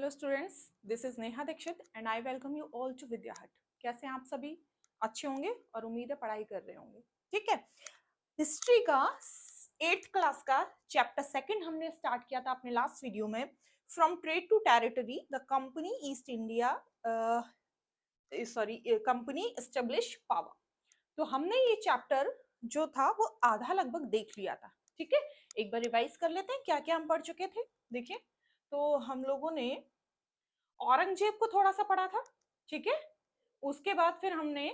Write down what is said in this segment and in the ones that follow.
Hello students, this is Neha Dixit and I welcome you all to Vidya Hut. कैसे हैं आप सभी? अच्छे होंगे और उम्मीद है पढ़ाई कर रहे होंगे। ठीक है, हिस्ट्री का 8th क्लास का चैप्टर सेकंड हमने स्टार्ट किया था अपने लास्ट वीडियो में। From trade to territory the company East India Company establish power. तो हमने ये चैप्टर जो था वो आधा लगभग देख लिया था। ठीक है, एक बार रिवाइज कर लेते हैं क्या क्या हम पढ़ चुके थे। देखिए, तो हम लोगों ने औरंगजेब को थोड़ा सा पढ़ा था। ठीक है, उसके बाद फिर हमने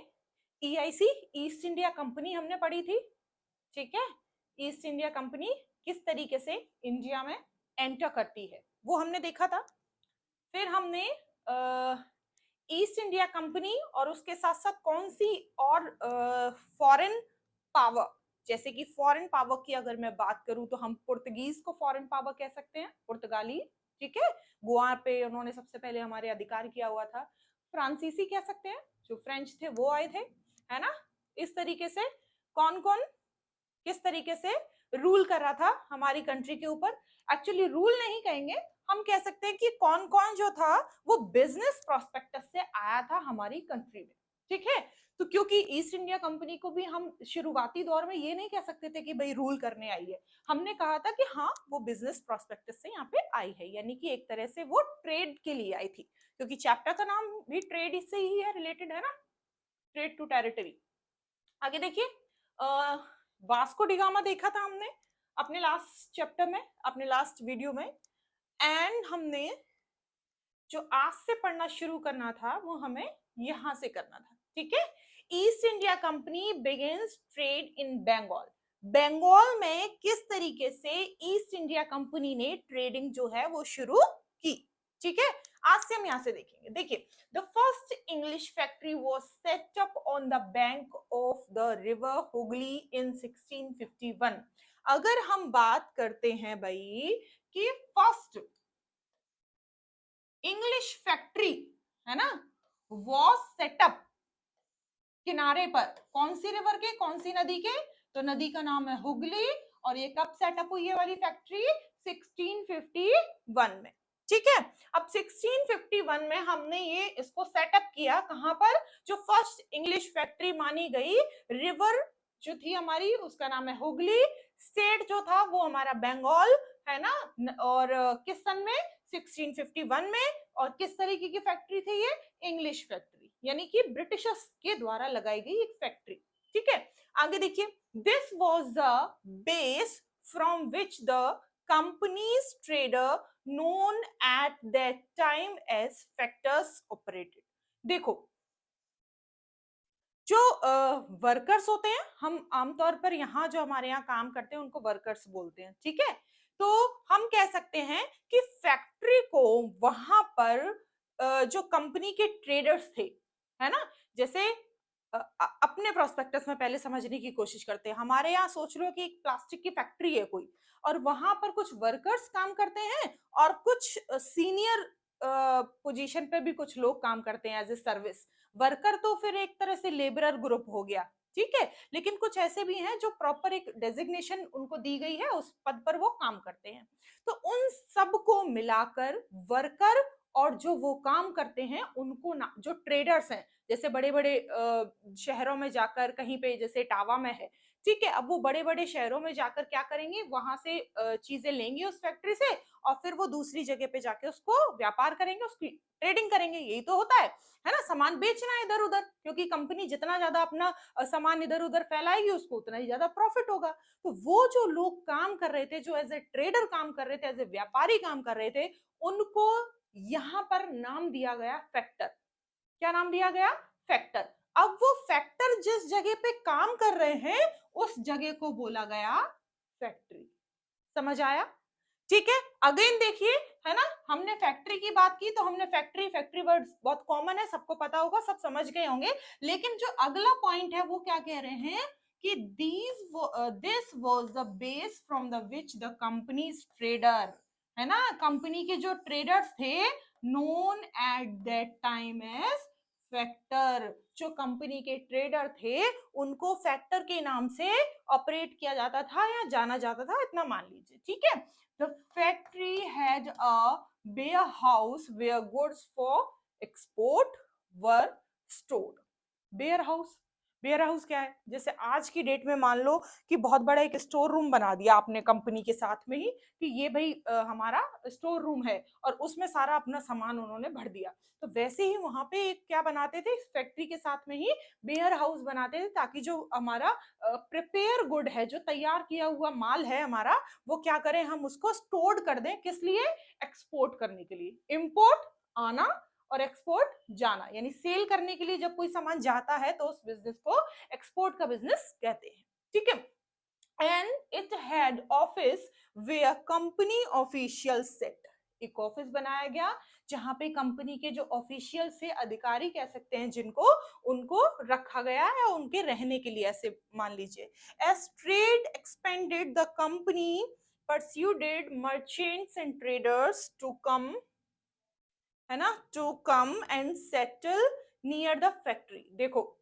ईआईसी ईस्ट इंडिया कंपनी हमने पढ़ी थी। ठीक है, ईस्ट इंडिया कंपनी किस तरीके से इंडिया में एंटर करती है वो हमने देखा था। फिर हमने ईस्ट इंडिया कंपनी और उसके साथ साथ कौन सी और फॉरेन पावर, जैसे कि फॉरेन पावर की अगर मैं बात करूं तो हम पुर्तगीज को फॉरेन पावर कह सकते हैं, पुर्तगाली। ठीक है, गोवा पे उन्होंने सबसे पहले हमारे अधिकार किया हुआ था। फ्रांसीसी कह सकते हैं, जो फ्रेंच थे वो आए थे, है ना। इस तरीके से कौन कौन किस तरीके से रूल कर रहा था हमारी कंट्री के ऊपर। एक्चुअली रूल नहीं कहेंगे, हम कह सकते हैं कि कौन कौन जो था वो बिजनेस प्रोस्पेक्टस से आया था हमारी कंट्री में। ठीक है, तो क्योंकि ईस्ट इंडिया कंपनी को भी हम शुरुआती दौर में ये नहीं कह सकते थे कि भाई रूल करने आई है, हमने कहा था कि हाँ वो बिजनेस प्रोस्पेक्टस से यहाँ पे आई है, यानी कि एक तरह से वो ट्रेड के लिए आई थी, क्योंकि चैप्टर का नाम भी ट्रेड से ही है, रिलेटेड है ना, ट्रेड टू टेरिटरी। आगे देखिए, वास्को डिगामा देखा था हमने अपने लास्ट चैप्टर में, अपने लास्ट वीडियो में। एंड हमने जो आज से पढ़ना शुरू करना था वो हमें यहां से करना था। ठीक है, East India Company begins trade in Bengal. Bengal में किस तरीके से ईस्ट इंडिया कंपनी ने ट्रेडिंग जो है वो शुरू की। ठीक है, आज से हम यहां से देखेंगे। देखिए, the first English factory was set up on the bank of the river Hooghly in 1651। अगर हम बात करते हैं भाई कि फर्स्ट इंग्लिश फैक्ट्री, है ना, वॉज सेटअप किनारे पर, कौन सी रिवर के, कौन सी नदी के, तो नदी का नाम है हुगली। और ये कब सेटअप हुई है वाली फैक्ट्री? 1651 में। ठीक है, अब 1651 में हमने ये इसको सेटअप किया कहां पर? जो फर्स्ट इंग्लिश फैक्ट्री मानी गई, रिवर जो थी हमारी उसका नाम है हुगली, स्टेट जो था वो हमारा बंगाल, है ना। और किस सन में? 1651 में। और किस तरीके की फैक्ट्री थी ये? इंग्लिश फैक्ट्री, यानी कि ब्रिटिशर्स के द्वारा लगाई गई एक फैक्ट्री। ठीक है, आगे देखिए, this was the base from which the company's trader known at that time as factors operated. देखो, जो वर्कर्स होते हैं, हम आमतौर पर यहाँ जो हमारे यहाँ काम करते हैं उनको वर्कर्स बोलते हैं। ठीक है, तो हम कह सकते हैं कि फैक्ट्री को वहां पर जो कंपनी के ट्रेडर्स थे, है ना, जैसे अपने प्रोस्पेक्टस में पहले समझने की कोशिश करते हैं। हमारे यहाँ सोच लो कि एक प्लास्टिक की फैक्ट्री है कोई, और वहां पर कुछ वर्कर्स काम करते हैं और कुछ सीनियर पोजीशन पे भी कुछ लोग काम करते हैं एज ए सर्विस। वर्कर तो फिर एक तरह से लेबरर ग्रुप हो गया। ठीक है, लेकिन कुछ ऐसे भी हैं जो प्रॉपर एक डेजिग्नेशन उनको दी गई है, उस पद पर वो काम करते हैं। तो उन सब को मिलाकर वर्कर और जो वो काम करते हैं उनको ना, जो ट्रेडर्स हैं, जैसे बड़े बड़े शहरों में जाकर, कहीं पे जैसे इटावा में है, ठीक है, अब वो बड़े बड़े शहरों में जाकर क्या करेंगे, वहां से चीजें लेंगे उस फैक्ट्री से, और फिर वो दूसरी जगह पे जाके उसको व्यापार करेंगे, उसकी ट्रेडिंग करेंगे। यही तो होता है ना, सामान बेचना है इधर उधर, क्योंकि कंपनी जितना ज्यादा अपना सामान इधर उधर फैलाएगी उसको उतना ही ज्यादा प्रॉफिट होगा। तो वो जो लोग काम कर रहे थे, जो एज ए ट्रेडर काम कर रहे थे, एज ए व्यापारी काम कर रहे थे, उनको यहां पर नाम दिया गया फैक्टर। क्या नाम दिया गया? फैक्टर। अब वो फैक्टर जिस जगह पे काम कर रहे हैं उस जगह को बोला गया फैक्ट्री। समझ आया? ठीक है, अगेन देखिए, है ना, हमने फैक्ट्री की बात की तो हमने फैक्ट्री फैक्ट्री वर्ड बहुत कॉमन है, सबको पता होगा, सब समझ गए होंगे। लेकिन जो अगला पॉइंट है वो क्या कह रहे हैं कि this was the base from the which the company's trader, है ना, कंपनी के जो ट्रेडर्स थे, known at that time age factor. जो कंपनी के ट्रेडर थे उनको फैक्टर के नाम से ऑपरेट किया जाता था या जाना जाता था, इतना मान लीजिए। ठीक है, the factory had a warehouse where goods for export were stored। Warehouse, warehouse क्या है? जैसे आज की डेट में मान लो कि बहुत बड़ा एक स्टोर रूम बना दिया आपने कंपनी के साथ में ही कि ये भाई हमारा स्टोर रूम है और उसमें सारा अपना सामान उन्होंने भर दिया। तो वैसे ही वहां पे एक क्या बनाते थे, फैक्ट्री के साथ में ही वेयर हाउस बनाते थे ताकि जो हमारा प्रिपेयर गुड है, जो तैयार किया हुआ माल है हमारा, वो क्या करें, हम उसको स्टोर कर दें। किस लिए? एक्सपोर्ट करने के लिए। इम्पोर्ट आना और एक्सपोर्ट जाना, यानी सेल करने के लिए जब कोई सामान जाता है तो उस बिजनेस को एक्सपोर्ट का बिजनेस कहते हैं। ठीक है। And it had office where company official set. एक ऑफिस बनाया गया जहां पे कंपनी के जो ऑफिशियल से अधिकारी कह सकते हैं जिनको, उनको रखा गया है उनके रहने के लिए, ऐसे मान लीजिए। As trade expanded the company persuaded merchants and traders to come, है ना, to come and settle near the factory. देखो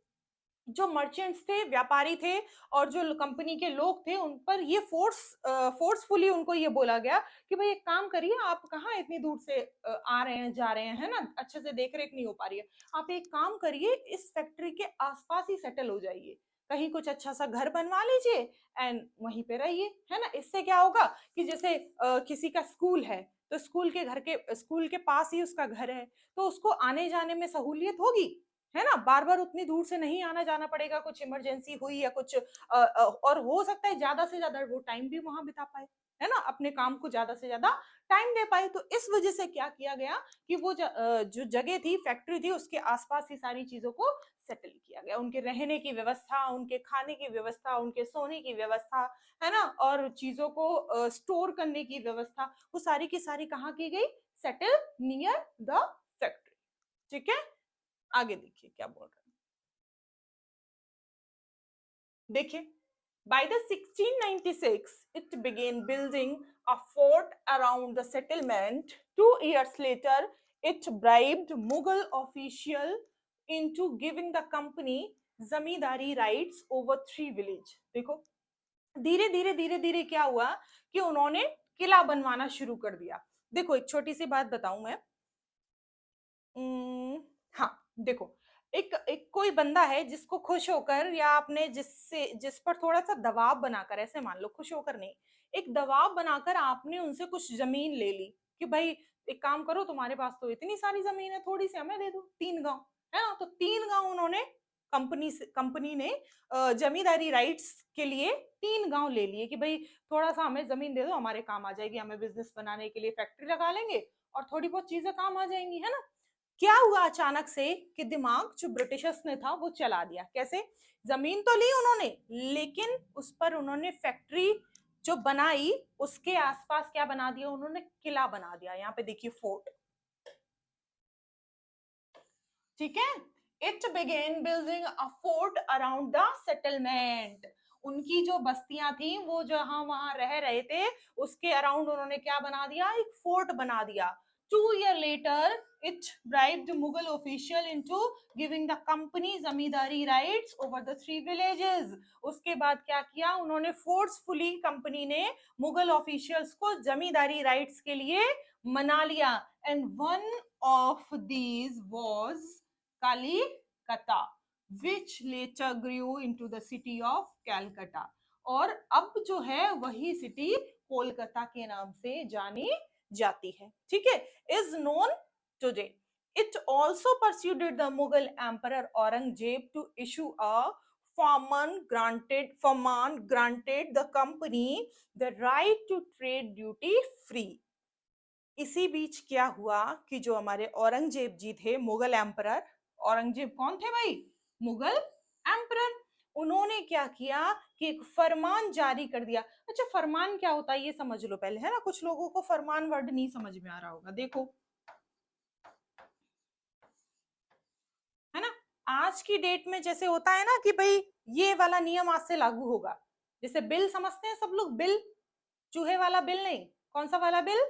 जो मर्चेंट्स थे, व्यापारी थे, और जो कंपनी के लोग थे, उन पर ये फोर्सफुली उनको ये बोला गया कि भाई एक काम करिए, आप कहाँ इतनी दूर से आ रहे हैं जा रहे हैं, है ना, अच्छे से देख रेख नहीं हो पा रही है, आप एक काम करिए इस फैक्ट्री के आसपास ही सेटल हो जाइए, कहीं कुछ अच्छा सा घर बनवा लीजिए एंड वहीं पे रहिए, है ना। इससे क्या होगा कि जैसे किसी का स्कूल है तो स्कूल के पास ही उसका घर है, तो उसको आने जाने में सहूलियत होगी, है ना, बार बार उतनी दूर से नहीं आना जाना पड़ेगा, कुछ इमरजेंसी हुई या कुछ और हो सकता है ज्यादा से ज्यादा वो टाइम भी वहां बिता पाए, है ना, अपने काम को ज्यादा से ज्यादा टाइम दे पाए। तो इस वजह से क्या किया गया कि वो जो जगह थी, फैक्ट्री थी, उसके आसपास ही सारी चीजों को सेटल किया गया, उनके रहने की व्यवस्था, उनके खाने की व्यवस्था, उनके सोने की व्यवस्था, है ना, और चीजों को स्टोर करने की व्यवस्था, वो सारी की सारी कहाँ की गई? Settle near the factory. ठीक है, आगे देखिए क्या बोल रहे हैं। देखिए, by the 1696 it began building a fort around the settlement. 2 years later it bribed Mughal official into giving the company zamindari rights over 3 villages। देखो धीरे धीरे धीरे धीरे क्या हुआ कि उन्होंने किला बनवाना शुरू कर दिया। देखो एक छोटी सी बात बताऊं मैं, हाँ देखो, एक एक कोई बंदा है जिसको खुश होकर, या आपने जिस पर थोड़ा सा दबाव बनाकर, ऐसे मान लो, खुश होकर नहीं, एक दबाव बनाकर आपने उनसे कुछ जमीन ले ली कि भाई एक काम करो, तुम्हारे पास तो इतनी सारी जमीन है, थोड़ी सी हमें दे दो, 3 गांव, है ना। तो 3 गांव उन्होंने, कंपनी ने जमींदारी राइट्स के लिए 3 गांव ले लिए कि भाई थोड़ा सा हमें जमीन दे दो, हमारे काम आ जाएगी, हमें बिजनेस बनाने के लिए फैक्ट्री लगा लेंगे और थोड़ी बहुत चीजें काम आ जाएंगी, है ना। क्या हुआ अचानक से कि दिमाग जो ब्रिटिशर्स ने था वो चला दिया। कैसे? जमीन तो ली उन्होंने, लेकिन उस पर उन्होंने फैक्ट्री जो बनाई उसके आसपास क्या बना दिया उन्होंने? किला बना दिया। यहाँ पे देखिए फोर्ट। ठीक है, it began building a fort around the settlement. उनकी जो बस्तियां थी, वो जहां वहां रह रहे थे, उसके अराउंड उन्होंने क्या बना दिया? एक फोर्ट बना दिया। 2 years later it bribed the Mughal official into giving the company zamindari rights over the 3 villages। उसके बाद क्या किया उन्होंने? फोर्सफुली कंपनी ने मुगल ऑफिशियल्स को जमींदारी राइट्स के लिए मना लिया। And one of these was Kalikata, which later grew into the city of Calcutta। और अब जो है वही सिटी कोलकाता के नाम से जानी जाती है। ठीक है, is known today। It also persuaded the Mughal Emperor Aurangzeb to issue a farman granted the company the right to trade duty free। इसी बीच क्या हुआ कि जो हमारे औरंगजेब जी थे, मुगल एम्परर, औरंगजेब कौन थे भाई? मुगल एम्परर। उन्होंने क्या किया कि एक फरमान जारी कर दिया। अच्छा, फरमान क्या होता है ये समझ लो पहले, है ना, कुछ लोगों को फरमान वर्ड नहीं समझ में आ रहा होगा। देखो, है ना, आज की डेट में जैसे होता है ना कि भाई ये वाला नियम आज से लागू होगा, जैसे बिल समझते हैं सब लोग, बिल, चूहे वाला बिल नहीं, कौन सा वाला बिल?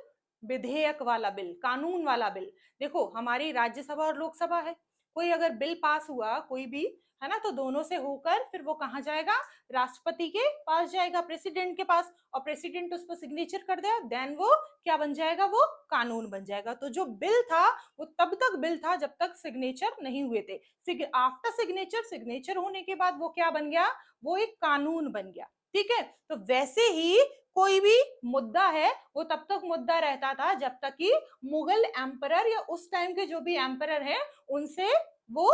विधेयक वाला बिल, कानून वाला बिल। देखो हमारी राज्यसभा और लोकसभा है, कोई अगर बिल पास हुआ कोई भी, है ना, तो दोनों से होकर फिर वो कहाँ जाएगा, राष्ट्रपति के पास जाएगा, प्रेसिडेंट के पास, और प्रेसिडेंट उस पर सिग्नेचर कर दे, देन वो क्या बन जाएगा, वो कानून बन जाएगा। तो जो बिल था वो तब तक बिल था जब तक सिग्नेचर नहीं हुए थे। आफ्टर सिग्नेचर, सिग्नेचर होने के बाद वो क्या बन गया, वो एक कानून बन गया। ठीक है, तो वैसे ही कोई भी मुद्दा है वो तब तक मुद्दा रहता था जब तक कि मुगल एम्परर या उस टाइम के जो भी एम्परर है उनसे वो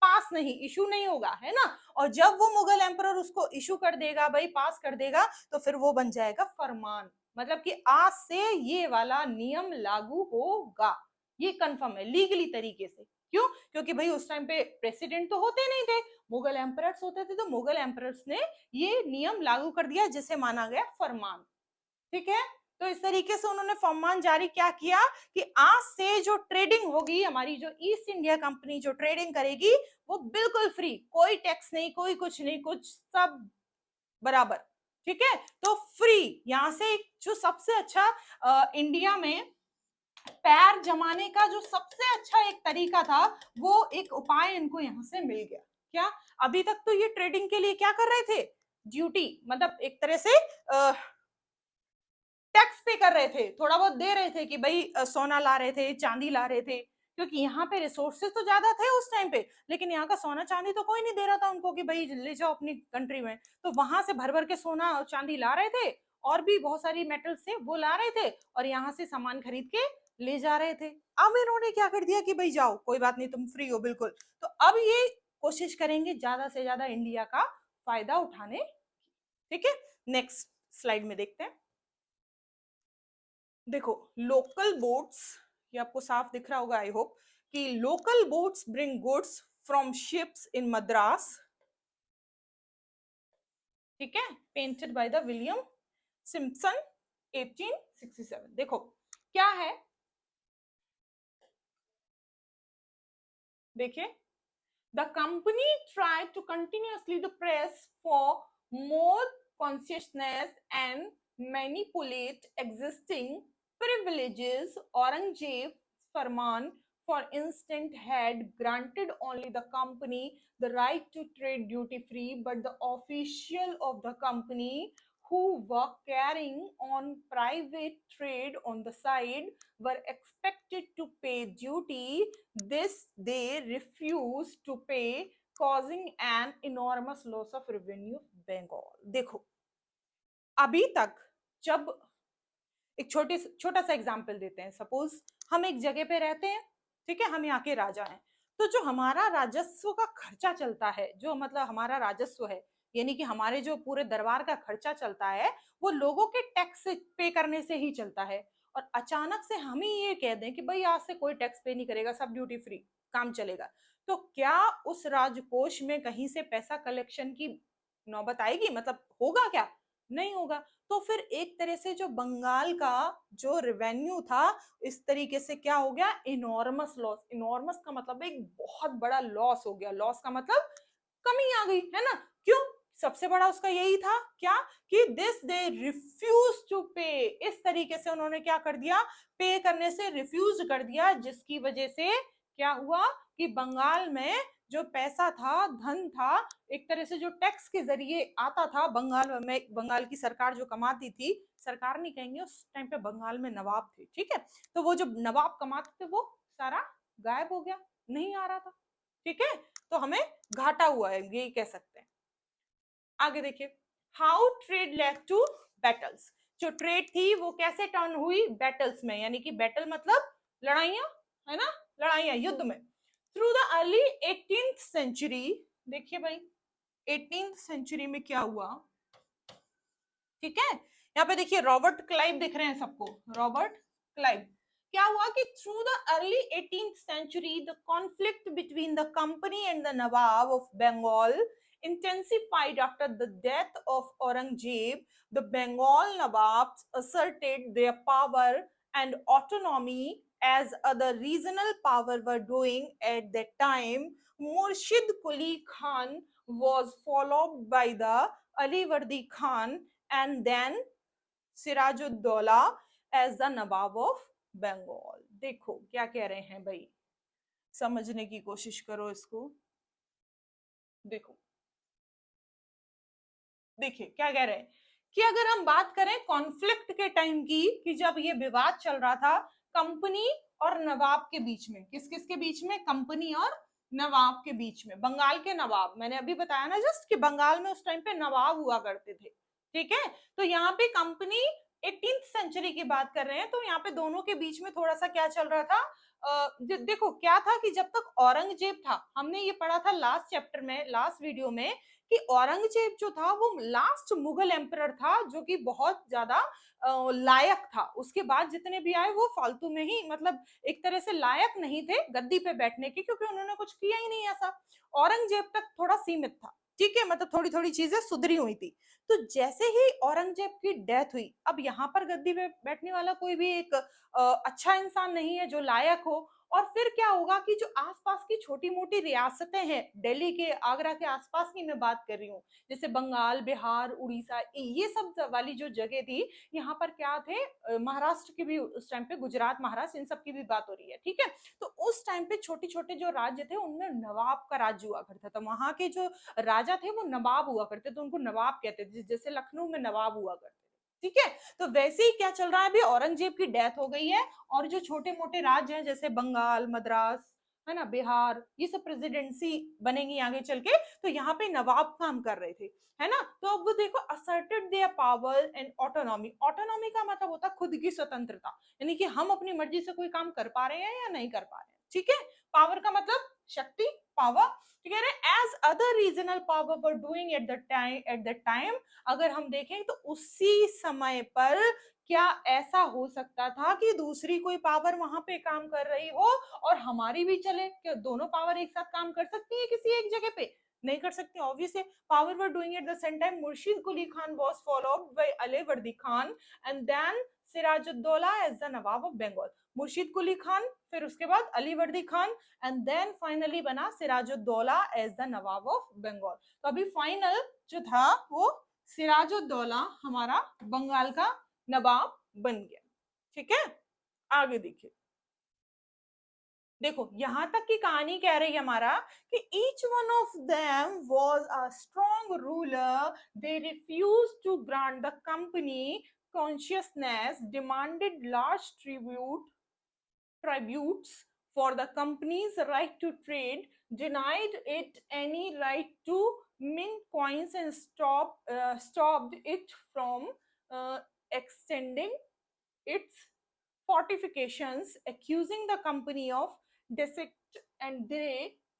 पास नहीं, इशू नहीं होगा, है ना। और जब वो मुगल एम्परर उसको इशू कर देगा भाई, पास कर देगा, तो फिर वो बन जाएगा फरमान, मतलब कि आज से ये वाला नियम लागू होगा, ये कंफर्म है लीगली तरीके से। क्यों? क्योंकि भाई उस टाइम पे प्रेसिडेंट तो होते नहीं थे, मुगल एम्परर्स होते थे, तो मुगल एम्परर्स ने ये नियम लागू कर दिया जिसे माना गया फरमान। ठीक है, तो इस तरीके से उन्होंने फरमान जारी क्या किया कि आज से जो ट्रेडिंग होगी, हमारी जो ईस्ट इंडिया कंपनी जो ट्रेडिंग करेगी वो बिल्कुल फ्री, कोई टैक्स नहीं, कोई कुछ नहीं, कुछ सब बराबर। ठीक है, तो फ्री, यहां से जो सबसे अच्छा इंडिया में पैर जमाने का जो सबसे अच्छा एक तरीका था, वो एक उपाय इनको यहां से मिल गया। क्या? अभी तक तो ये ट्रेडिंग के लिए क्या कर रहे थे, ड्यूटी, मतलब एक तरह से टैक्स पे कर रहे थे, थोड़ा बहुत दे रहे थे कि भाई सोना ला रहे थे, चांदी ला रहे थे, क्योंकि यहाँ पे रिसोर्सेज तो ज्यादा थे उस टाइम पे, लेकिन यहाँ का सोना चांदी तो कोई नहीं दे रहा था उनको कि भाई ले जाओ अपनी कंट्री में, तो वहां से भर भर के सोना और चांदी ला रहे थे, और भी बहुत सारी मेटल्स थे वो ला रहे थे, और यहाँ से सामान खरीद के ले जा रहे थे। अब इन्होंने क्या कर दिया कि भाई जाओ, कोई बात नहीं, तुम फ्री हो बिल्कुल। तो अब ये कोशिश करेंगे ज्यादा से ज्यादा इंडिया का फायदा उठाने। ठीक है, नेक्स्ट स्लाइड में देखते हैं। देखो, लोकल बोट्स, ये आपको साफ दिख रहा होगा आई होप, कि local boats bring goods from ships in Madras. ठीक है, painted by the William Simpson 1867। देखो क्या है, देखिए, the company tried to continuously to press for more consciousness and manipulate existing privileges. Aurangzeb Farman, for instance, had granted only the company the right to trade duty free, but the official of the company who were carrying on private trade on the side were expected to pay duty. This they refused to pay, causing an enormous loss of revenue of Bengal. देखो, अभी तक जब एक छोटा सा example देते हैं, suppose हम एक जगह पे रहते हैं, ठीक है, हम यहाँ के राजा हैं, तो जो हमारा राजस्व का खर्चा चलता है, जो मतलब हमारा राजस्व है, यानी कि हमारे जो पूरे दरबार का खर्चा चलता है, वो लोगों के टैक्स पे करने से ही चलता है। और अचानक से हम ही ये कह दें कि भाई आज से कोई टैक्स पे नहीं करेगा, सब ड्यूटी फ्री, काम चलेगा, तो क्या उस राजकोष में कहीं से पैसा कलेक्शन की नौबत आएगी, मतलब होगा क्या? नहीं होगा। तो फिर एक तरह से जो बंगाल का जो रेवेन्यू था, इस तरीके से क्या हो गया, इनॉर्मस लॉस। इनॉर्मस का मतलब एक बहुत बड़ा लॉस हो गया, लॉस का मतलब कमी आ गई, है ना। क्यों? सबसे बड़ा उसका यही था क्या, कि दिस दे रिफ्यूज टू पे, इस तरीके से उन्होंने क्या कर दिया, पे करने से रिफ्यूज कर दिया, जिसकी वजह से क्या हुआ कि बंगाल में जो पैसा था, धन था, एक तरह से जो टैक्स के जरिए आता था बंगाल में, बंगाल की सरकार जो कमाती थी, सरकार नहीं कहेंगे, उस टाइम पे बंगाल में नवाब थे, ठीक है, तो वो जो नवाब कमाते थे वो सारा गायब हो गया, नहीं आ रहा था। ठीक है, तो हमें घाटा हुआ है, यही कह सकते हैं। आगे देखिए, how trade led to battles. जो ट्रेड थी वो कैसे टर्न हुई बैटल्स में, यानी कि बैटल मतलब लड़ाइयां, है ना, लड़ाइयां, युद्ध में। Through the early 18th century, देखिए भाई 18th सेंचुरी में क्या हुआ, ठीक है, यहाँ पे देखिए रॉबर्ट क्लाइव दिख रहे हैं सबको, रॉबर्ट क्लाइव। क्या हुआ कि through the early 18th century the conflict between the company and the nawab of Bengal intensified after the death of Aurangzeb. The Bengal Nawabs asserted their power and autonomy as other regional power were doing at that time. Murshid Quli Khan was followed by the Alivardi Khan and then Sirajuddaula as the nawab of Bengal. देखो क्या कह रहे हैं भाई, समझने की कोशिश करो इसको। देखो, देखिए क्या कह रहे हैं कि अगर हम बात करें कॉन्फ्लिक्ट के टाइम की, कि जब ये विवाद चल रहा था कंपनी और नवाब के बीच में, किस किस के बीच में, कंपनी और नवाब के बीच में, बंगाल के नवाब, मैंने अभी बताया ना जस्ट कि बंगाल में उस टाइम पे नवाब हुआ करते थे, ठीक है। तो यहाँ पे कंपनी 18th सेंचुरी की बात कर रहे हैं, तो यहाँ पे दोनों के बीच में थोड़ा सा क्या चल रहा था। देखो क्या था कि जब तक औरंगजेब था, हमने ये पढ़ा था लास्ट चैप्टर में, लास्ट वीडियो में, कि औरंगजेब जो था वो लास्ट मुगल एम्परर था जो कि बहुत ज्यादा लायक था। उसके बाद जितने भी आए वो फालतू में ही, मतलब एक तरह से लायक नहीं थे गद्दी पे बैठने के, क्योंकि उन्होंने कुछ किया ही नहीं ऐसा। औरंगजेब तक थोड़ा सीमित था, ठीक है, मतलब थोड़ी थोड़ी चीजें सुधरी हुई थी। तो जैसे ही औरंगजेब की डेथ हुई, अब यहाँ पर गद्दी पे बैठने वाला कोई भी एक अच्छा इंसान नहीं है जो लायक हो। और फिर क्या होगा कि जो आसपास की छोटी मोटी रियासतें हैं, दिल्ली के, आगरा के आसपास की मैं बात कर रही हूँ, जैसे बंगाल, बिहार, उड़ीसा, ये सब वाली जो जगह थी, यहाँ पर क्या थे, महाराष्ट्र की भी उस टाइम पे, गुजरात, महाराष्ट्र, इन सब की भी बात हो रही है, ठीक है। तो उस टाइम पे छोटे छोटे जो राज्य थे उनमें नवाब का राज्य हुआ करता था। वहां के जो राजा थे वो नवाब हुआ करते थे, उनको नवाब कहते थे, जैसे लखनऊ में नवाब हुआ करते थे, ठीक है। तो वैसे ही क्या चल रहा है, अभी औरंगजेब की डेथ हो गई है, और जो छोटे मोटे राज्य हैं जैसे बंगाल, मद्रास, है ना, बिहार, ये सब प्रेसिडेंसी बनेंगी आगे चल के, तो यहाँ पे नवाब काम कर रहे थे, है ना। तो अब वो देखो, asserted their power and autonomy. Autonomy का मतलब होता है खुद की स्वतंत्रता, यानी कि हम अपनी मर्जी से कोई काम कर पा रहे हैं या नहीं कर पा रहे हैं, ठीक है। पावर का मतलब शक्ति, पावर, ठीक है। As other regional power were doing at the time, अगर हम देखें तो उसी समय पर क्या ऐसा हो सकता था कि दूसरी कोई पावर वहां पे काम कर रही हो और हमारी भी चले? क्या दोनों पावर एक साथ काम कर सकती है किसी एक जगह पे? नहीं कर सकती, obviously. Power were doing at the same time. Murshid Quli Khan was followed by Alivardi Khan and then Sirajuddaula as the nawab of Bengal. Murshid Quli Khan, फिर उसके बाद Alivardi Khan, and then finally बना Sirajuddaula as the nawab of Bengal. तो अभी फाइनल जो था वो सिराजुद्दौला हमारा बंगाल का नवाब बन गया, ठीक है। आगे देखिए, देखो यहां तक की कहानी कह रही है हमारा कि each one of them was a strong ruler, they refuse to grant the company consciousness, demanded large tributes for the company's right to trade, denied it any right to mint coins, and stopped it from extending its fortifications, accusing the company of deceit, and they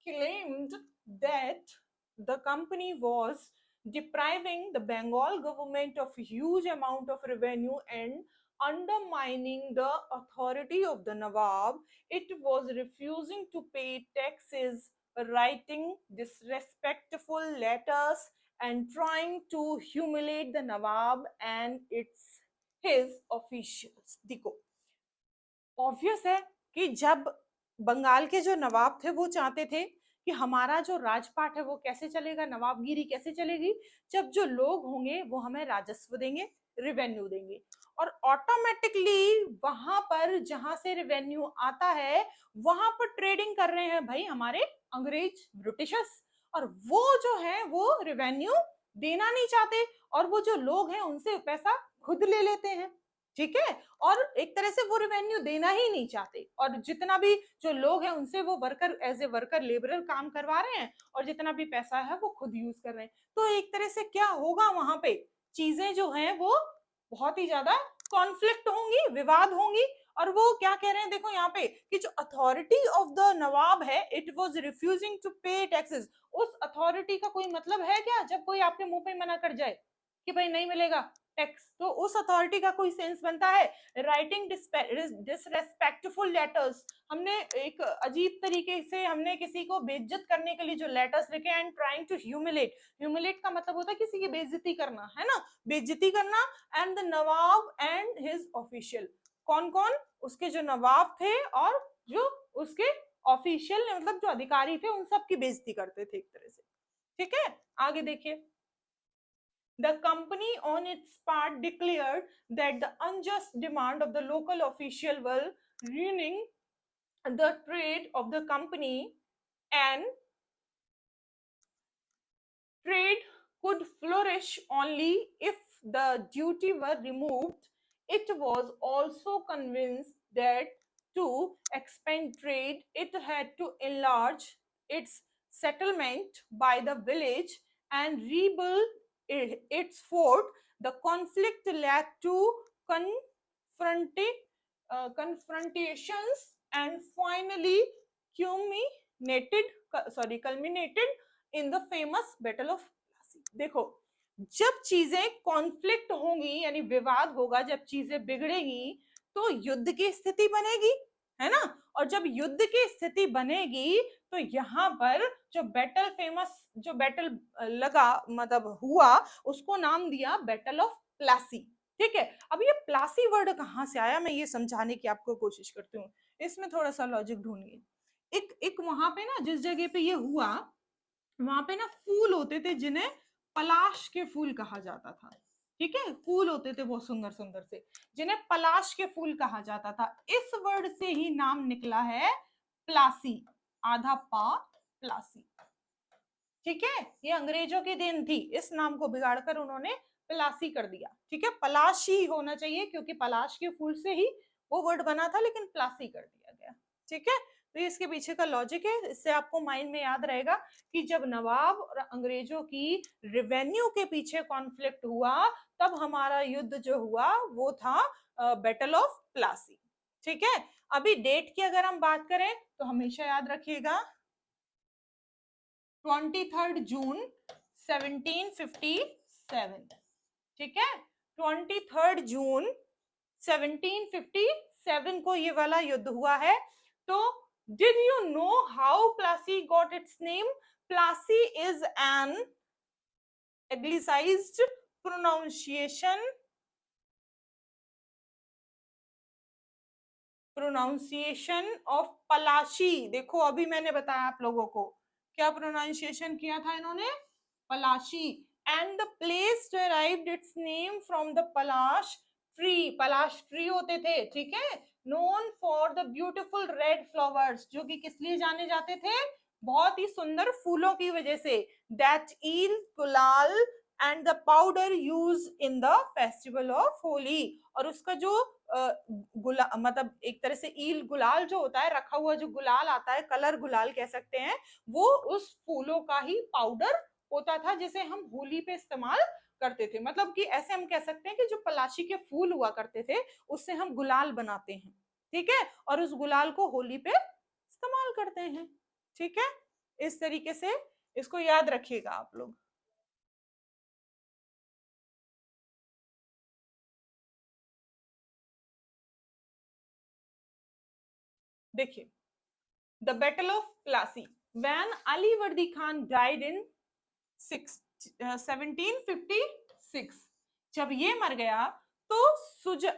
claimed that the company was depriving the Bengal government of a huge amount of revenue and undermining the authority of the Nawab. It was refusing to pay taxes, writing disrespectful letters, and trying to humiliate the Nawab and its his officials. देखो, obvious है कि जब बंगाल के जो नवाब थे वो चाहते थे कि हमारा जो राजपाट है वो कैसे चलेगा, नवाबगिरी कैसे चलेगी, जब जो लोग होंगे वो हमें राजस्व देंगे, रेवेन्यू देंगे, और ऑटोमेटिकली वहां पर जहां से रेवेन्यू आता है वहां पर ट्रेडिंग कर रहे हैं भाई हमारे अंग्रेज, ब्रिटिशर्स, और वो जो है वो रेवेन्यू देना नहीं चाहते, और वो जो लोग हैं उनसे पैसा खुद ले लेते हैं, ठीक है। और एक तरह से वो रेवेन्यू देना ही नहीं चाहते, और जितना भी जो लोग हैं उनसे वो worker, as a worker labourer काम करवा रहे हैं, और जितना भी पैसा है वो खुद यूज कर रहे हैं। तो एक तरह से क्या होगा, वहां पे चीजें जो हैं वो बहुत ही ज्यादा कॉन्फ्लिक्ट होंगी, विवाद होंगी। और वो क्या कह रहे हैं, देखो यहाँ पे कि जो अथॉरिटी ऑफ द नवाब है, इट वाज रिफ्यूजिंग टू पे टैक्सेस। उस अथॉरिटी का कोई मतलब है क्या, जब कोई आपके मुंह पे मना कर जाए कि भाई नहीं मिलेगा टैक्स, तो उस अथॉरिटी का कोई सेंस बनता है? राइटिंग डिसरेस्पेक्टफुल लेटर्स, हमने एक अजीब तरीके से हमने किसी को बेइज्जत करने के लिए जो लेटर्स लिखे, and trying to humiliate, humiliate का मतलब होता है किसी की बेइज्जती करना, है ना, बेइज्जती करना, and the Nawab and his official, कौन कौन, उसके जो नवाब थे और जो उसके ऑफिशियल, मतलब जो अधिकारी थे, उन सब की बेइज्जती करते थे एक तरह से, ठीक है। आगे देखिए, the company on its part declared that the unjust demand of the local official were ruining the trade of the company, and trade could flourish only if the duty were removed. It was also convinced that to expand trade, it had to enlarge its settlement by the village and rebuild its fort. The conflict led to confrontations and finally culminated in the famous battle of Plassey. देखो, जब चीजें conflict होंगी यानी विवाद होगा, जब चीजें बिगड़ेगी तो युद्ध की स्थिति बनेगी, है ना। और जब युद्ध की स्थिति बनेगी तो यहाँ पर जो बैटल लगा मतलब हुआ, उसको नाम दिया बैटल ऑफ प्लासी। ठीक है, अब ये प्लासी वर्ड कहाँ से आया, मैं ये समझाने की आपको कोशिश करती हूँ। इसमें थोड़ा सा लॉजिक ढूंढिए। एक एक वहां पे ना, जिस जगह पे ये हुआ, वहां पे ना फूल होते थे जिन्हें पलाश के फूल कहा जाता था। ठीक है, फूल होते थे बहुत सुंदर सुंदर से, जिन्हें पलाश के फूल कहा जाता था। इस वर्ड से ही नाम निकला है प्लासी, आधा पा प्लासी। ठीक है, ये अंग्रेजों की देन थी, इस नाम को बिगाड़कर उन्होंने प्लासी कर दिया। ठीक है, पलाशी होना चाहिए क्योंकि पलाश के फूल से ही वो वर्ड बना था, लेकिन प्लासी कर दिया गया। ठीक है, तो ये इसके पीछे का लॉजिक है। इससे आपको माइंड में याद रहेगा कि जब नवाब और अंग्रेजों की रेवेन्यू के पीछे कॉन्फ्लिक्ट हुआ, तब हमारा युद्ध जो हुआ वो था बैटल ऑफ प्लासी। ठीक है, अभी डेट की अगर हम बात करें तो हमेशा याद रखिएगा 23 जून 1757। ठीक है, 23 जून 1757 को ये वाला युद्ध हुआ है। तो did you know how Plassey got its name? Plassey is an anglicised pronunciation of Palashi. देखो, अभी मैंने बताया आप लोगों को क्या प्रोनाउंसिएशन किया था इन्होंने, Palashi. And the place derived its name from the palash tree, palash tree होते थे। ठीक है, known for the beautiful red flowers, जो कि किस लिए जाने जाते थे, बहुत ही सुंदर फूलों की वजह से। दैट ईल गुलाल and the powder use in the festival of Holi, और उसका जो मतलब एक तरह से ईल गुलाल जो होता है, रखा हुआ जो गुलाल आता है, कलर गुलाल कह सकते हैं, वो उस फूलों का ही पाउडर होता था जिसे हम होली पे इस्तेमाल करते थे। मतलब कि ऐसे हम कह सकते हैं कि जो पलाशी के फूल हुआ करते थे उससे हम गुलाल बनाते हैं। ठीक है, और उस गुलाल को होली पे इस्तेमाल करते हैं। ठीक है, इस तरीके से इसको याद रखिएगा आप लोग। देखिए, the battle of Plassey, when Ali वर्दी खान डाइड इन 1756, जब ये मर गया तो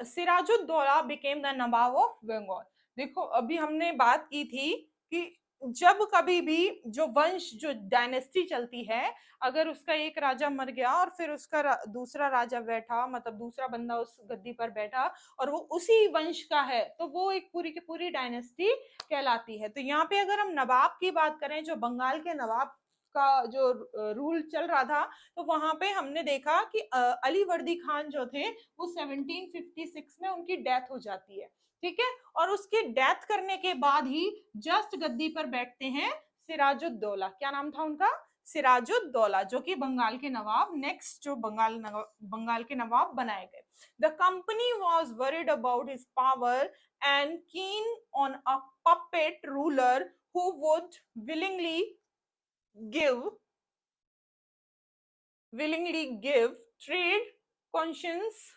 Sirajuddaula became the nawab of Bengal. देखो, अभी हमने बात की थी कि जब कभी भी जो वंश, जो डायनेस्टी चलती है, अगर उसका एक राजा मर गया और फिर उसका दूसरा राजा बैठा, मतलब दूसरा बंदा उस गद्दी पर बैठा और वो उसी वंश का है, तो वो एक पूरी की पूरी डायनेस्टी कहलाती है। तो यहाँ पे अगर हम नवाब की बात करें, जो बंगाल के नवाब का जो रूल चल रहा था, तो वहां पे हमने देखा कि अली वर्दी खान जो थे वो 1756 में उनकी डेथ हो जाती है। ठीक है, और उसकी डेथ करने के बाद ही जस्ट गद्दी पर बैठते हैं सिराजुद्दौला। क्या नाम था उनका? सिराजुद्दौला, जो कि बंगाल के नवाब, नेक्स्ट जो बंगाल के नवाब बनाए गए। The company was worried about his power and keen on a puppet ruler who would give willingly give trade conscience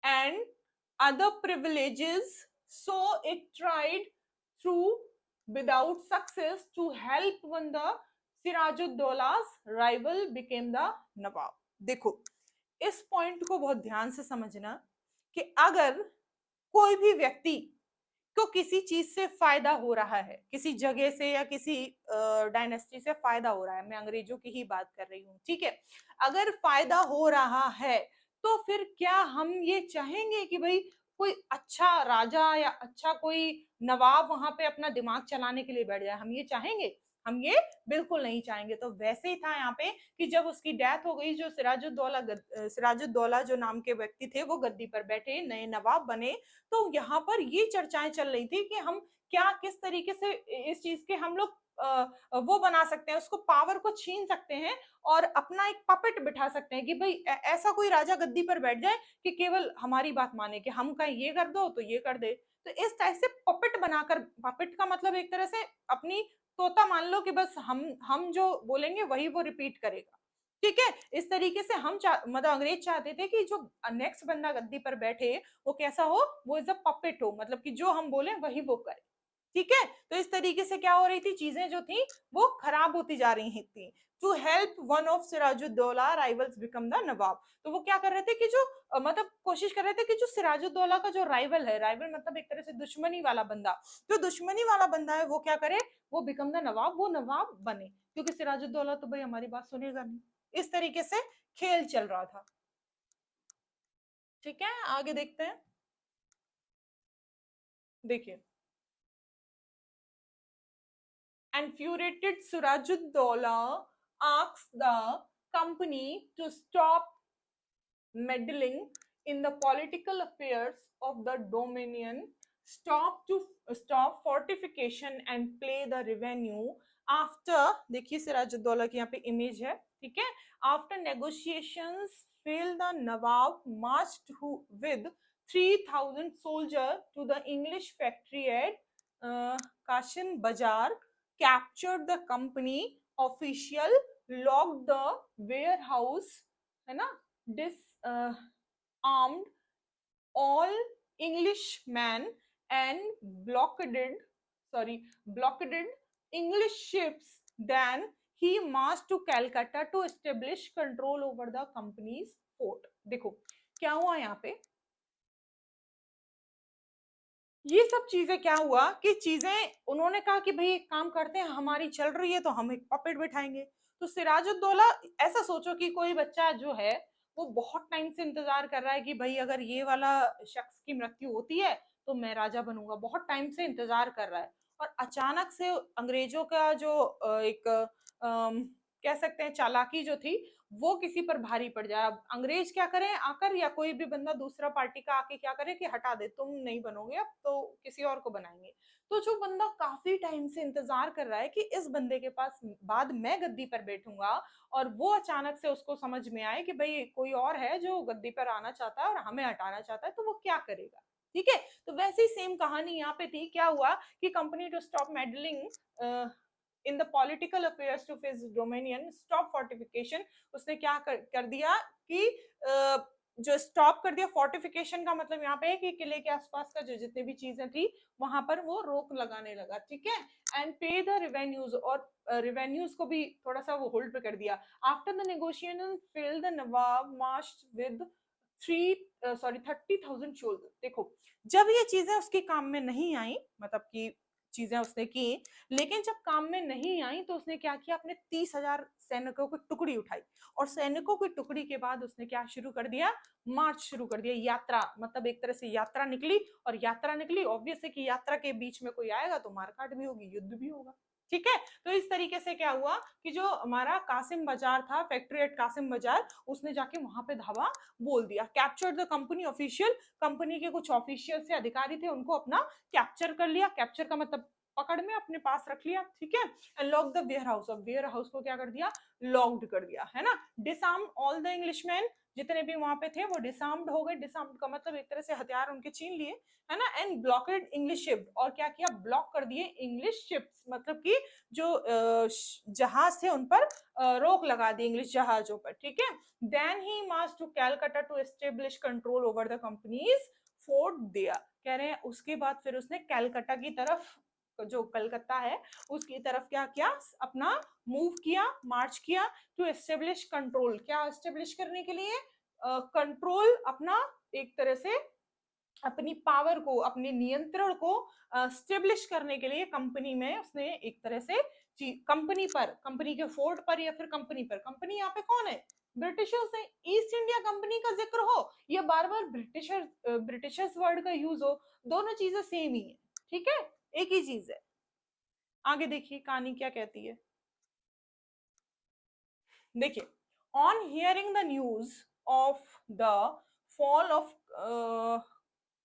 and other privileges, so it tried through without success to help when the सिराजुद्दौला's rival became the नवाब। देखो, इस point को बहुत ध्यान से समझना कि अगर कोई भी व्यक्ति को किसी चीज से फायदा हो रहा है, किसी जगह से या किसी डायनेस्टी से फायदा हो रहा है, मैं अंग्रेजों की ही बात कर रही हूँ। ठीक है, अगर फायदा हो रहा है तो फिर क्या हम ये चाहेंगे कि भाई कोई अच्छा राजा या अच्छा कोई नवाब वहां पे अपना दिमाग चलाने के लिए बैठ जाए, हम ये चाहेंगे? हम ये बिल्कुल नहीं चाहेंगे। तो वैसे ही था यहाँ पे कि जब उसकी डेथ हो गई, जो सिराजुद्दौला जो नाम के व्यक्ति थे वो गद्दी पर बैठे, नए नवाब बने। तो यहाँ पर ये चर्चाएं चल रही थी कि हम क्या किस तरीके से इस चीज के हम लोग वो बना सकते हैं, उसको पावर को छीन सकते हैं और अपना एक पपेट बिठा सकते हैं कि भाई ऐसा कोई राजा गद्दी पर बैठ जाए कि केवल हमारी बात माने, कि हम कहें ये कर दो तो ये कर दे। तो इस टाइप से पपेट बनाकर, पपेट का मतलब एक तरह से अपनी तोता मान लो, कि बस हम जो बोलेंगे वही वो रिपीट करेगा। ठीक है, इस तरीके से मतलब अंग्रेज चाहते थे कि जो नेक्स्ट बंदा गद्दी पर बैठे वो कैसा हो, वो इज अ पपेट हो, मतलब कि जो हम बोले वही वो करे। ठीक है, तो इस तरीके से क्या हो रही थी, चीजें जो थी वो खराब होती जा रही थी। To help one of Sirajuddaula rivals become the nawab. तो वो क्या कर रहे थे कि जो मतलब कोशिश कर रहे थे कि जो सिराजुद्दौला का जो राइवल है, राइवल मतलब एक तरह से दुश्मनी वाला बंदा, जो दुश्मनी वाला बंदा है वो क्या करे, वो बिकम द नवाब, वो नवाब बने, क्योंकि सिराजुद्दौला तो भाई हमारी बात सुनेगा नहीं। इस तरीके से खेल चल रहा था। ठीक है, आगे देखते हैं। देखिए, infuriated Sirajuddaulah asks the company to stop meddling in the political affairs of the Dominion, stop fortification and pay the revenue after, देखिए सिराजुद्दौला की यहाँ पे इमेज है, ठीक है, after negotiations failed, the Nawab marched with 3,000 soldiers to the English factory at Kashin Bazar, captured the company official, locked the warehouse, है ना, disarmed all Englishmen and blockaded English ships. Then he marched to Calcutta to establish control over the company's fort. देखो क्या हुआ यहाँ पे, ये सब चीजें क्या हुआ कि चीजें उन्होंने कहा कि भाई एक काम करते हैं, हमारी चल रही है तो हम एक पपेट बिठाएंगे। तो सिराजुद्दौला, ऐसा सोचो कि कोई बच्चा जो है वो बहुत टाइम से इंतजार कर रहा है कि भाई अगर ये वाला शख्स की मृत्यु होती है तो मैं राजा बनूंगा, बहुत टाइम से इंतजार कर रहा है। और अचानक से अंग्रेजों का जो एक कह सकते हैं चालाकी जो थी वो किसी पर भारी पड़ जाए। अब अंग्रेज क्या करें आकर, या कोई भी बंदा दूसरा पार्टी का आके क्या करे कि हटा दे, तुम नहीं बनोगे अब तो किसी और को बनाएंगे। तो जो बंदा काफी टाइम से इंतजार कर रहा है कि इस बंदे के पास बाद मैं गद्दी पर बैठूंगा, और वो अचानक से उसको समझ में आए कि भाई कोई और है जो गद्दी पर आना चाहता है और हमें हटाना चाहता है, तो वो क्या करेगा। ठीक है, तो वैसी सेम कहानी यहाँ पे थी। क्या हुआ कि company to stop meddling in the political affairs to face dominion, stop fortification, उसने क्या कर दिया कि जो स्टॉप कर दिया। फोर्टिफिकेशन का मतलब यहाँ पे है कि किले के आसपास का जो जितने भी चीजें थी वहां पर वो रोक लगाने लगा। ठीक है, एंड पे द रिवेन्यूज, और रिवेन्यूज को भी थोड़ा सा वो होल्ड पे कर दिया। After the negotiation fail, the Nawab March with 30,000 shoulder. देखो, जब ये चीजें उसके काम में नहीं आई, मतलब कि चीजें उसने की, लेकिन जब काम में नहीं आई तो उसने क्या किया, अपने 30,000 सैनिकों की टुकड़ी उठाई, और सैनिकों की टुकड़ी के बाद उसने क्या शुरू कर दिया, मार्च शुरू कर दिया। यात्रा, मतलब एक तरह से यात्रा निकली, और यात्रा निकली, ऑब्वियस है कि यात्रा के बीच में कोई आएगा तो मारकाट भी होगी, युद्ध भी होगा। ठीक है, तो इस तरीके से क्या हुआ कि जो हमारा कासिम बाजार था, फैक्ट्री एट कासिम बाजार, उसने जाके वहां पे धावा बोल दिया। Captured the company official, company के कुछ ऑफिशियल से अधिकारी थे उनको अपना कैप्चर कर लिया। कैप्चर का मतलब पकड़ में अपने पास रख लिया। ठीक है, and lock the warehouse, of warehouse को क्या कर दिया, लॉक्ड कर दिया, है ना। डिसआर्म ऑल द इंग्लिशमैन, जितने भी वहां पे थे वो डिसआर्म्ड हो गए। डिसआर्म्ड का मतलब एक तरह से हथियार उनके छीन लिए, है ना। एंड ब्लॉकेड इंग्लिश शिप, और क्या किया, ब्लॉक कर दिए इंग्लिश शिप्स, मतलब कि जो जहाज थे उन पर रोक लगा दी, इंग्लिश जहाजों पर। ठीक है, then he march to Calcutta to establish control over the company's fort दिया। कह रहे हैं उसके बाद फिर उसने कैलकाटा की तरफ, जो कलकत्ता है उसकी तरफ क्या किया, अपना मूव किया, मार्च किया, टू एस्टेब्लिश कंट्रोल। क्या एस्टेब्लिश करने के लिए, कंट्रोल, अपना एक तरह से अपनी पावर को, अपने नियंत्रण को स्टेब्लिश करने के लिए कंपनी में उसने एक तरह से कंपनी पर, कंपनी के फोर्ट पर या फिर कंपनी पर, कंपनी यहाँ पे कौन है, ब्रिटिशर्स है। ईस्ट इंडिया कंपनी का जिक्र हो या बार बार ब्रिटिशर्स वर्ड का यूज हो, दोनों चीजें सेम ही है, ठीक है, एक ही चीज है। आगे देखिए कहानी क्या कहती है, देखिए, on hearing the news of the fall of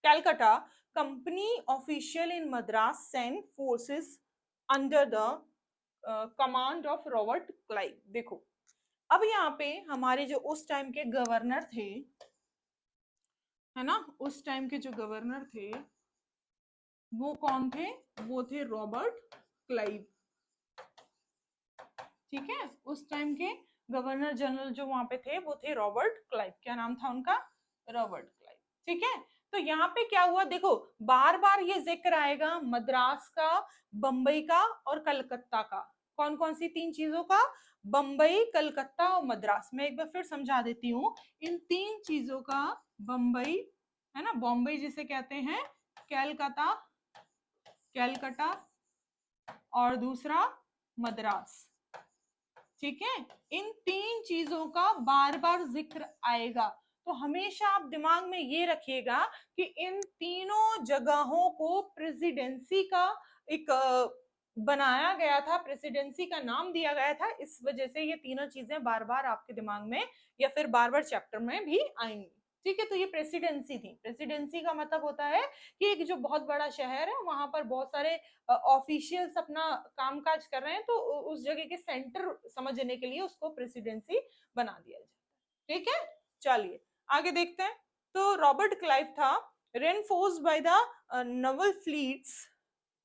Calcutta, company official in Madras send forces under the command of Robert Clive. देखो अब यहाँ पे हमारे जो उस टाइम के गवर्नर थे, है ना, उस टाइम के जो गवर्नर थे वो कौन थे, वो थे रॉबर्ट क्लाइव, ठीक है। उस टाइम के गवर्नर जनरल जो वहां पे थे वो थे रॉबर्ट क्लाइव, क्या नाम था उनका, रॉबर्ट क्लाइव, ठीक है। तो यहाँ पे क्या हुआ, देखो बार बार ये जिक्र आएगा मद्रास का, बंबई का और कलकत्ता का। कौन कौन सी तीन चीजों का, बंबई, कलकत्ता और मद्रास। मैं एक बार फिर समझा देती हूँ, इन तीन चीजों का, बंबई है ना, बॉम्बे जिसे कहते हैं, कैलकाता, कैलकाटा और दूसरा मद्रास, ठीक है। इन तीन चीजों का बार बार जिक्र आएगा, तो हमेशा आप दिमाग में ये रखिएगा कि इन तीनों जगहों को प्रेसिडेंसी का एक बनाया गया था, प्रेसिडेंसी का नाम दिया गया था, इस वजह से ये तीनों चीजें बार बार आपके दिमाग में या फिर बार बार चैप्टर में भी आएंगी, ठीक है। तो ये प्रेसिडेंसी थी, प्रेसिडेंसी का मतलब होता है कि एक जो बहुत बड़ा शहर है वहां पर बहुत सारे ऑफिशियल्स अपना कामकाज कर रहे हैं, तो उस जगह के सेंटर समझने के लिए उसको प्रेसिडेंसी बना दिया जाता है, ठीक है। चलिए आगे देखते हैं। तो रॉबर्ट क्लाइव था, reinforced by the naval fleets,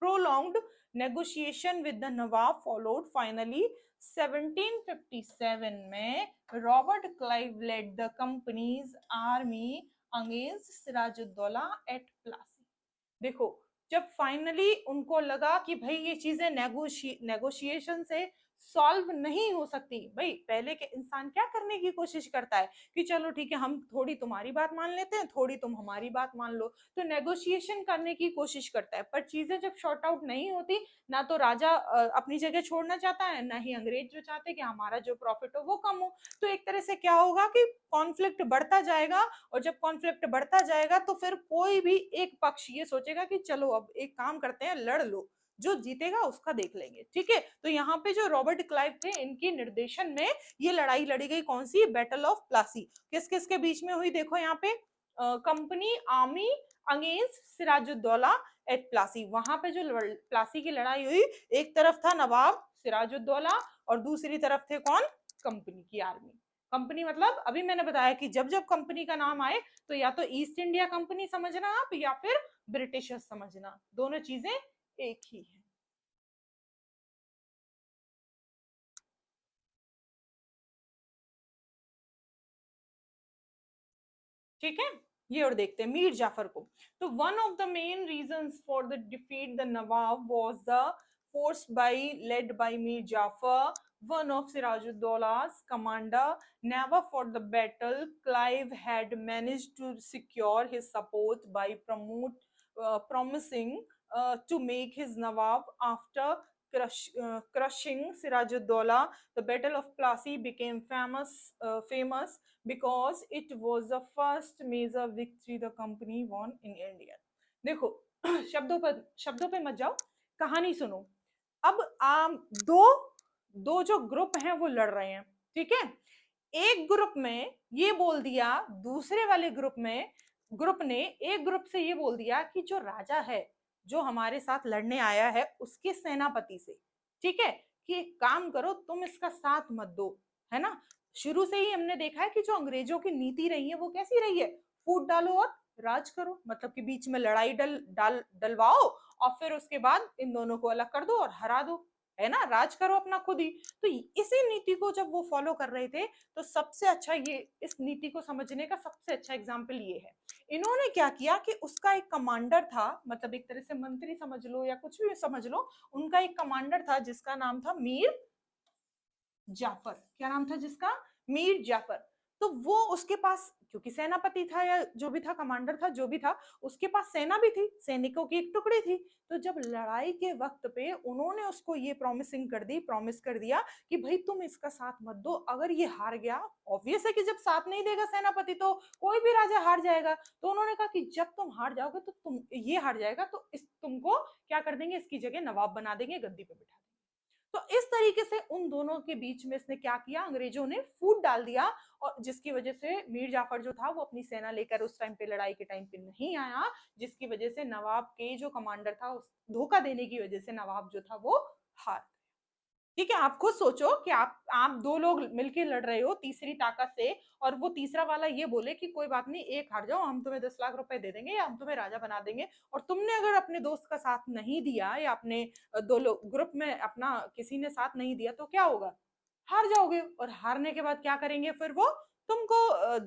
prolonged negotiation with the Nawab followed. Finally 1757 में Robert Clive led the company's army against Sirajuddaula at Plassey. देखो जब फाइनली उनको लगा कि भाई ये चीजें नेगोशिएशन से सॉल्व नहीं हो सकती, भाई पहले के इंसान क्या करने की कोशिश करता है कि चलो ठीक है हम थोड़ी तुम्हारी बात मान लेते हैं, थोड़ी तुम हमारी बात मान लो, तो नेगोशिएशन करने की कोशिश करता है। पर चीजें जब शॉर्ट आउट नहीं होती, ना तो राजा अपनी जगह छोड़ना चाहता है, ना ही अंग्रेज जो चाहते हैं कि हमारा जो प्रॉफिट हो वो कम हो, तो एक तरह से क्या होगा कि कॉन्फ्लिक्ट बढ़ता जाएगा, और जब कॉन्फ्लिक्ट बढ़ता जाएगा तो फिर कोई भी एक पक्ष ये सोचेगा कि चलो अब एक काम करते हैं, लड़ लो, जो जीतेगा उसका देख लेंगे, ठीक है। तो यहाँ पे जो रॉबर्ट क्लाइव थे इनके निर्देशन में ये लड़ाई लड़ी गई, कौन सी, बैटल ऑफ प्लासी। किस किस के बीच में हुई, देखो यहाँ पे company army against Sirajuddaula at Plassey. वहां पे जो प्लासी की लड़ाई हुई, एक तरफ था नवाब सिराजुद्दौला और दूसरी तरफ थे कौन, कंपनी की आर्मी। कंपनी मतलब अभी मैंने बताया कि जब जब कंपनी का नाम आए तो या तो ईस्ट इंडिया कंपनी समझना आप या फिर ब्रिटिशर्स समझना, दोनों चीजें एक ही है, ठीक है। ये और देखते हैं मीर जाफर को। तो one of the main reasons for the defeat the Nawab was the force by led by Mir Jafar, one of Sirajuddaulla's commander. Never for the battle, Clive had managed to secure his support by promising to make his Nawab after crushing Sirajuddaulah. The Battle of Plassey became famous because it was the first major victory the company won in India. देखो शब्दों पे मत जाओ, कहानी सुनो। अब दो दो जो ग्रुप हैं वो लड़ रहे हैं, ठीक है। एक ग्रुप में ये बोल दिया, दूसरे वाले ग्रुप ने एक ग्रुप से ये बोल दिया कि जो राजा है जो हमारे साथ लड़ने आया है उसके सेनापति से, ठीक है, कि एक काम करो तुम इसका साथ मत दो, है ना। शुरू से ही हमने देखा है कि जो अंग्रेजों की नीति रही है वो कैसी रही है, फूट डालो और राज करो, मतलब कि बीच में लड़ाई डलवाओ और फिर उसके बाद इन दोनों को अलग कर दो और हरा दो, है ना, राज करो अपना खुद ही। तो इसी नीति को जब वो फॉलो कर रहे थे तो सबसे अच्छा ये, इस नीति को समझने का सबसे अच्छा एग्जाम्पल ये है। इन्होंने क्या किया कि उसका एक कमांडर था, मतलब एक तरह से मंत्री समझ लो या कुछ भी समझ लो, उनका एक कमांडर था जिसका नाम था मीर जाफर। क्या नाम था जिसका, मीर जाफर। तो वो उसके पास क्योंकि सेनापति था या जो भी था, कमांडर था, जो भी था, उसके पास सेना भी थी, सैनिकों की एक टुकड़ी थी। तो जब लड़ाई के वक्त पे उन्होंने उसको ये प्रॉमिस कर दिया कि भाई तुम इसका साथ मत दो, अगर ये हार गया, ऑब्वियस है कि जब साथ नहीं देगा सेनापति तो कोई भी राजा हार जाएगा। तो उन्होंने कहा कि जब तुम हार जाओगे तो तुम, ये हार जाएगा तो इस तुमको क्या कर देंगे, इसकी जगह नवाब बना देंगे, गद्दी पे बिठा देंगे। तो इस तरीके से उन दोनों के बीच में इसने क्या किया, अंग्रेजों ने फूट डाल दिया, और जिसकी वजह से मीर जाफर जो था वो अपनी सेना लेकर उस टाइम पे, लड़ाई के टाइम पे नहीं आया, जिसकी वजह से नवाब के जो कमांडर था उस धोखा देने की वजह से नवाब जो था वो हार। ठीक है, आप खुद सोचो कि आप दो लोग मिलके लड़ रहे हो तीसरी ताकत से, और वो तीसरा वाला ये बोले कि कोई बात नहीं, एक हार जाओ, हम तुम्हें 10 लाख रुपए दे देंगे या हम तुम्हें राजा बना देंगे, और तुमने अगर अपने दोस्त का साथ नहीं दिया या अपने दो लोग ग्रुप में अपना किसी ने साथ नहीं दिया तो क्या होगा, हार जाओगे। और हारने के बाद क्या करेंगे फिर वो, तुमको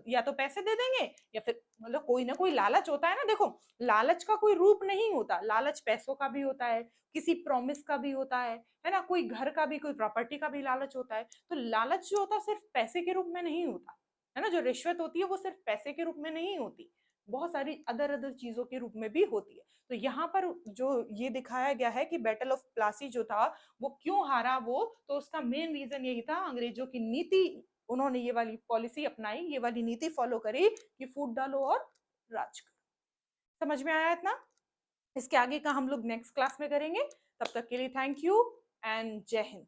या तो पैसे दे देंगे, या फिर मतलब कोई ना कोई लालच होता है ना, देखो लालच का कोई रूप नहीं होता, लालच पैसों का भी होता है, किसी प्रॉमिस का भी होता है ना, कोई घर का भी, कोई प्रॉपर्टी का भी लालच होता है। तो लालच जो होता है सिर्फ पैसे के रूप में नहीं होता है ना, जो रिश्वत होती है वो सिर्फ पैसे के रूप में नहीं होती, बहुत सारी अदर अदर चीजों के रूप में भी होती है। तो यहाँ पर जो ये दिखाया गया है कि बैटल ऑफ प्लासी जो था वो क्यों हारा, वो तो उसका मेन रीजन यही था, अंग्रेजों की नीति, उन्होंने ये वाली पॉलिसी अपनाई, ये वाली नीति फॉलो करी कि फूट डालो और राज करो। समझ में आया इतना? इसके आगे का हम लोग नेक्स्ट क्लास में करेंगे। तब तक के लिए थैंक यू एंड जय हिंद।